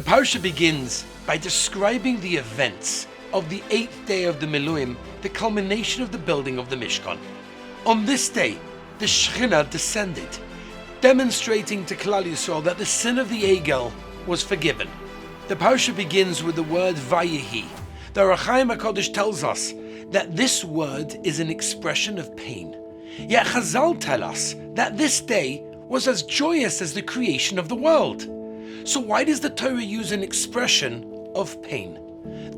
Parsha begins by describing the events of the 8th day of the Miluim, the culmination of the building of the Mishkan. On this day, the Shekhinah descended, demonstrating to Klal Yisrael that the sin of the Egel was forgiven. The Parsha begins with the word Vayehi. The Ohr HaChaim HaKadosh tells us that this word is an expression of pain. Yet Chazal tell us that this day was as joyous as the creation of the world. So why does the Torah use an expression of pain?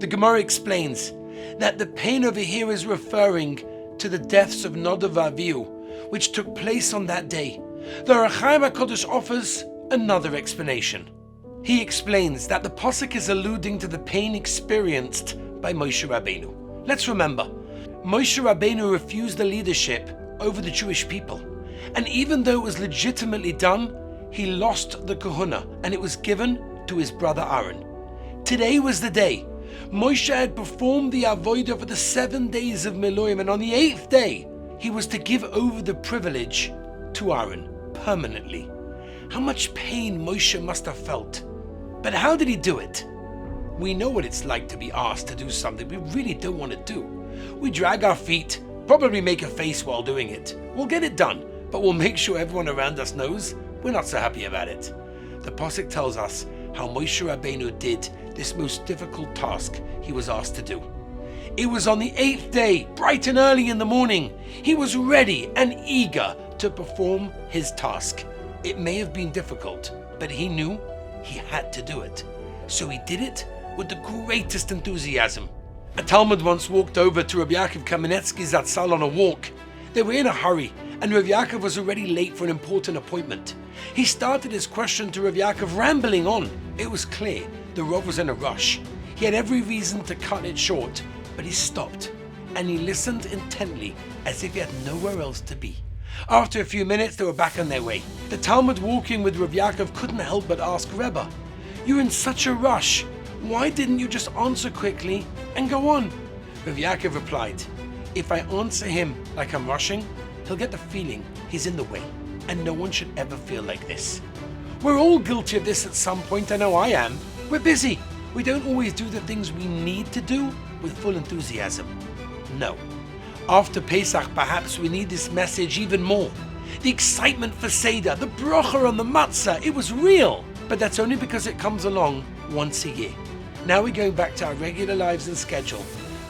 The Gemara explains that the pain over here is referring to the deaths of Nadav and Avihu, which took place on that day. The Ohr HaChaim HaKadosh offers another explanation. He explains that the pasuk is alluding to the pain experienced by Moshe Rabbeinu. Let's remember, Moshe Rabbeinu refused the leadership over the Jewish people, and even though it was legitimately done, he lost the kahuna and it was given to his brother Aaron. Today was the day. Moshe had performed the avodah for the 7 days of Miluim, and on the 8th day he was to give over the privilege to Aaron permanently. How much pain Moshe must have felt. But how did he do it? We know what it's like to be asked to do something we really don't want to do. We drag our feet, probably make a face while doing it. We'll get it done, but we'll make sure everyone around us knows we're not so happy about it. The pasuk tells us how Moshe Rabbeinu did this most difficult task he was asked to do. It was on the 8th day, bright and early in the morning. He was ready and eager to perform his task. It may have been difficult, but he knew he had to do it. So he did it with the greatest enthusiasm. A Talmud once walked over to Rabbi Yaakov Kamenetsky Zatzal on a walk. They were in a hurry, and Rabbi Yaakov was already late for an important appointment. He started his question to Rabbi Yaakov, rambling on. It was clear the Rav was in a rush. He had every reason to cut it short, but he stopped, and he listened intently as if he had nowhere else to be. After a few minutes, they were back on their way. The Talmud walking with Rabbi Yaakov couldn't help but ask, Rebbe, you're in such a rush. Why didn't you just answer quickly and go on? Rabbi Yaakov replied, if I answer him like I'm rushing, he'll get the feeling he's in the way, and no one should ever feel like this. We're all guilty of this at some point. I know I am. We're busy. We don't always do the things we need to do with full enthusiasm. No. After Pesach, perhaps we need this message even more. The excitement for Seder, the bracha on the matzah, it was real. But that's only because it comes along once a year. Now we're going back to our regular lives and schedule.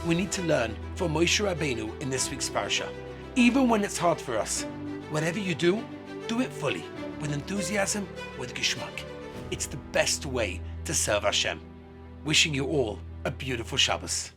We need to learn from Moshe Rabbeinu in this week's Parsha. Even when it's hard for us, whatever you do it fully, with enthusiasm, with geschmack. It's the best way to serve Hashem. Wishing you all a beautiful Shabbos.